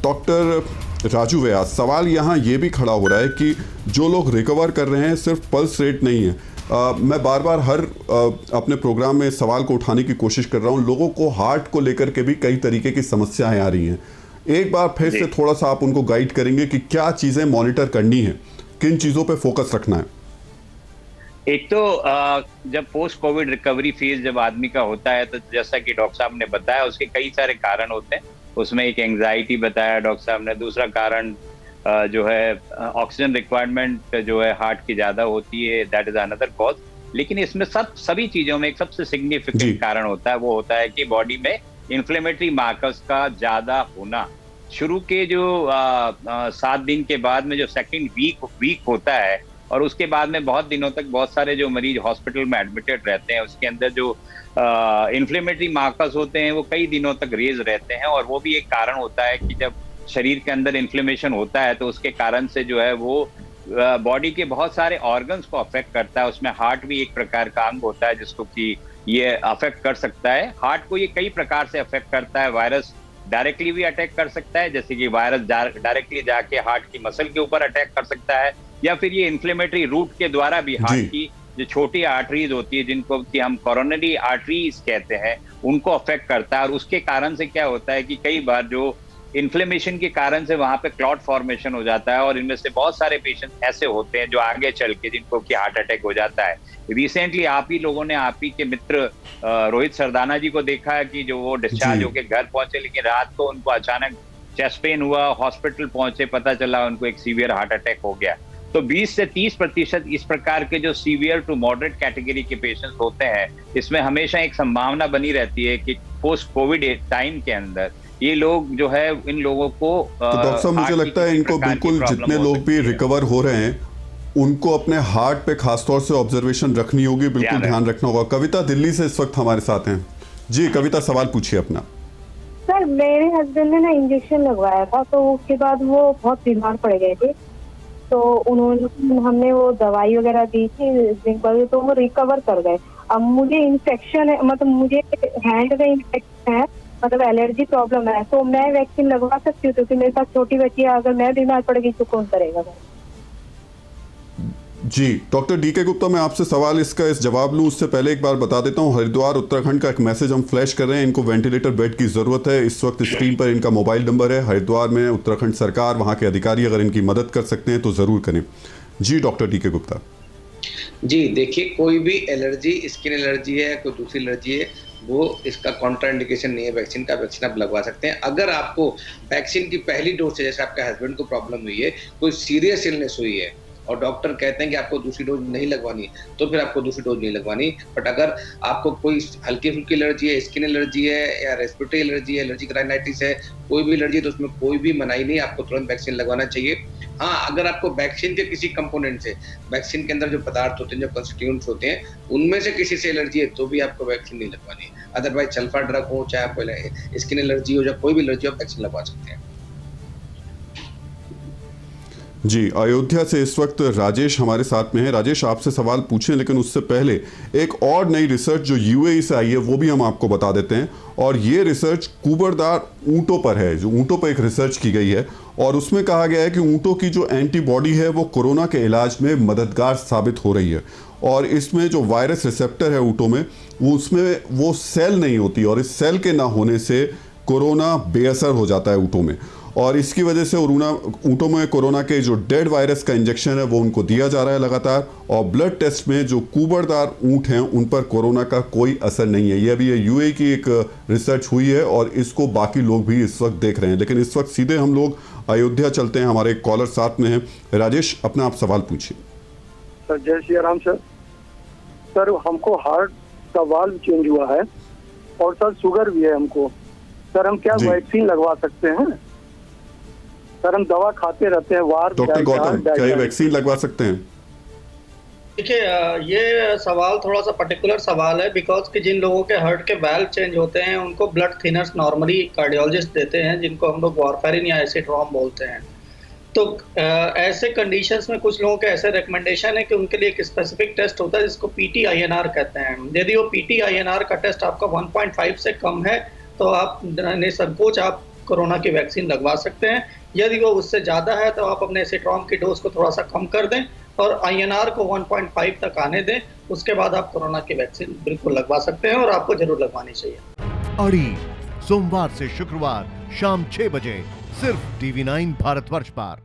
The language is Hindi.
डॉक्टर राजू व्यास, सवाल यहाँ ये भी खड़ा हो रहा है कि जो लोग रिकवर कर रहे हैं सिर्फ पल्स रेट नहीं है। मैं बार बार हर अपने प्रोग्राम में सवाल को उठाने की कोशिश कर रहा हूँ, लोगों को हार्ट को लेकर के भी कई तरीके की समस्याएं आ रही हैं। एक बार फिर से थोड़ा सा आप उनको गाइड करेंगे कि क्या चीज़ें मॉनिटर करनी है, किन चीज़ों पे फोकस रखना है? एक तो जब पोस्ट कोविड रिकवरी फेज जब आदमी का होता है तो जैसा कि डॉक्टर साहब ने बताया उसके कई सारे कारण होते हैं। उसमें एक एंजाइटी बताया डॉक्टर साहब ने, दूसरा कारण जो है ऑक्सीजन रिक्वायरमेंट जो है हार्ट की ज्यादा होती है, दैट इज अनदर कॉज। लेकिन इसमें सभी चीजों में एक सबसे सिग्निफिकेंट कारण होता है, वो होता है कि बॉडी में इन्फ्लेमेटरी मार्कर्स का ज्यादा होना। शुरू के जो 7 दिन के बाद में जो सेकेंड वीक होता है और उसके बाद में बहुत दिनों तक बहुत सारे जो मरीज हॉस्पिटल में एडमिटेड रहते हैं, उसके अंदर जो इन्फ्लेमेटरी मार्कर्स होते हैं वो कई दिनों तक रेज रहते हैं। और वो भी एक कारण होता है कि जब शरीर के अंदर इन्फ्लेमेशन होता है तो उसके कारण से जो है वो बॉडी के बहुत सारे ऑर्गन्स को अफेक्ट करता है। उसमें हार्ट भी एक प्रकार का अंग होता है जिसको कि ये अफेक्ट कर सकता है। हार्ट को ये कई प्रकार से अफेक्ट करता है। वायरस डायरेक्टली भी अटैक कर सकता है, जैसे कि वायरस डायरेक्टली जाके हार्ट की मसल के ऊपर अटैक कर सकता है, या फिर ये इन्फ्लेमेटरी रूट के द्वारा भी हार्ट की जो छोटी आर्टरीज होती है जिनको कि हम कोरोनरी आर्टरीज कहते हैं उनको अफेक्ट करता है। और उसके कारण से क्या होता है कि कई बार जो इन्फ्लेमेशन के कारण से वहां पे क्लॉट फॉर्मेशन हो जाता है और इनमें से बहुत सारे पेशेंट ऐसे होते हैं जो आगे चल के जिनको कि हार्ट अटैक हो जाता है। रिसेंटली आप ही लोगों ने आप ही के मित्र रोहित सरदाना जी को देखा है कि जो वो डिस्चार्ज होकर घर पहुंचे, लेकिन रात को उनको अचानक चेस्ट पेन हुआ, हॉस्पिटल पहुंचे, पता चला उनको एक सीवियर हार्ट अटैक हो गया। तो 20 से 30% इस प्रकार के जो सीवियर टू मॉडरेट कैटेगरी के पेशेंट्स होते हैं, इसमें हमेशा एक संभावना बनी रहती है कि पोस्ट कोविड टाइम के अंदर ये लोग जो है इन लोगों को तो डॉक्टर साहब मुझे लगता है इनको बिल्कुल जितने लोग भी रिकवर हो रहे हैं उनको अपने हार्ट पे खासतौर से ऑब्जर्वेशन रखनी होगी, बिल्कुल ध्यान रखना होगा। कविता दिल्ली से इस वक्त हमारे साथ हैं। जी कविता, सवाल पूछिए अपना। सर मेरे हस्बैंड ने ना इंजेक्शन लगवाया था, तो उसके बाद वो बहुत बीमार पड़ गए थे, तो हमने वो दवाई वगैरह दी थी तो वो रिकवर कर गए। अब मुझे इन्फेक्शन है, मतलब मुझे हैंड में इन्फेक्शन है, मतलब एलर्जी प्रॉब्लम है, तो मैं वैक्सीन लगवा सकती हूँ क्योंकि मेरे पास छोटी बच्ची है, अगर मैं बीमार पड़ गई तो कौन करेगा? जी डॉक्टर डीके गुप्ता, मैं आपसे सवाल इसका जवाब लूं उससे पहले एक बार बता देता हूं, हरिद्वार उत्तराखंड का एक मैसेज हम फ्लैश कर रहे हैं। इनको वेंटिलेटर बेड की ज़रूरत है। इस वक्त स्क्रीन पर इनका मोबाइल नंबर है। हरिद्वार में उत्तराखंड सरकार, वहां के अधिकारी अगर इनकी मदद कर सकते हैं तो ज़रूर करें। जी डॉक्टर डीके गुप्ता। जी देखिए, कोई भी एलर्जी, स्किन एलर्जी है, कोई दूसरी एलर्जी है, वो इसका कॉन्ट्राइंडिकेशन नहीं है वैक्सीन का। वैक्सीन आप लगवा सकते हैं। अगर आपको वैक्सीन की पहली डोज से, जैसे आपके हस्बैंड को प्रॉब्लम हुई है, कोई सीरियस इलनेस हुई है और डॉक्टर कहते हैं कि आपको दूसरी डोज नहीं लगवानी, तो फिर आपको दूसरी डोज नहीं लगवानी। बट अगर आपको कोई हल्की फुल्की एलर्जी है, स्किन एलर्जी है या रेस्पिरेटरी एलर्जी है, एलर्जिक राइनाइटिस है, कोई भी एलर्जी है, तो उसमें कोई भी मनाही नहीं, आपको तुरंत वैक्सीन लगवाना चाहिए। हाँ, अगर आपको वैक्सीन के किसी कंपोनेंट से, वैक्सीन के अंदर जो पदार्थ होते हैं, जो कंस्टिट्यूएंट्स होते हैं, उनमें से किसी से एलर्जी है तो भी आपको वैक्सीन नहीं लगवानी। अदरवाइज सल्फर ड्रग हो, चाहे आपको स्किन एलर्जी हो या कोई भी एलर्जी हो, वैक्सीन लगवा सकते हैं। जी अयोध्या से इस वक्त राजेश हमारे साथ में है। राजेश, आपसे सवाल पूछें, लेकिन उससे पहले एक और नई रिसर्च जो यूएई से आई है वो भी हम आपको बता देते हैं। और ये रिसर्च कुबरदार ऊंटों पर है, जो ऊंटों पर एक रिसर्च की गई है और उसमें कहा गया है कि ऊंटों की जो एंटीबॉडी है वो कोरोना के इलाज में मददगार साबित हो रही है। और इसमें जो वायरस रिसेप्टर है ऊंटों में, वो उसमें वो सेल नहीं होती और इस सेल के ना होने से कोरोना बेअसर हो जाता है ऊंटों में। और इसकी वजह से ऊंटों में कोरोना के जो डेड वायरस का इंजेक्शन है वो उनको दिया जा रहा है लगातार। और ब्लड टेस्ट में जो कुबरदार ऊंट हैं उन पर कोरोना का कोई असर नहीं है। ये अभी ये यूएई की एक रिसर्च हुई है और इसको बाकी लोग भी इस वक्त देख रहे हैं। लेकिन इस वक्त सीधे हम लोग अयोध्या चलते हैं। हमारे एक कॉलर साथ में है। राजेश, अपना आप सवाल पूछिए। सर जय श्री राम। सर हमको हार्ट का वाल्व चेंज हुआ है और सर शुगर भी है हमको। सर हम क्या वैक्सीन लगवा सकते हैं? सर हम दवा खाते रहते हैं वार। डॉक्टर गौतम, क्या ये वैक्सीन लगवा सकते हैं? देखिए, ये सवाल थोड़ा सा पर्टिकुलर सवाल है, बिकॉज कि जिन लोगों के हार्ट के वाल्व चेंज होते हैं उनको ब्लड थिनर्स नॉर्मली कार्डियोलॉजिस्ट देते हैं, जिनको हम लोग वारफेरिन या एसिड्रोम बोलते हैं। तो ऐसे कंडीशंस में कुछ लोगों के ऐसे रिकमेंडेशन है कि उनके लिए एक स्पेसिफिक टेस्ट होता है जिसको PTINR कहते हैं। यदि वो PTINR का टेस्ट आपका 1.5 से कम है तो आप निसंकोच आप कोरोना की वैक्सीन लगवा सकते हैं। यदि वो उससे ज़्यादा है तो आप अपने एसिट्रॉम की डोज को थोड़ा सा कम कर दें और INR को 1.5 तक आने दें। उसके बाद आप कोरोना की वैक्सीन बिल्कुल लगवा सकते हैं और आपको जरूर लगवानी चाहिए। अड़ी सोमवार से शुक्रवार शाम 6 बजे सिर्फ TV9 भारतवर्ष पर।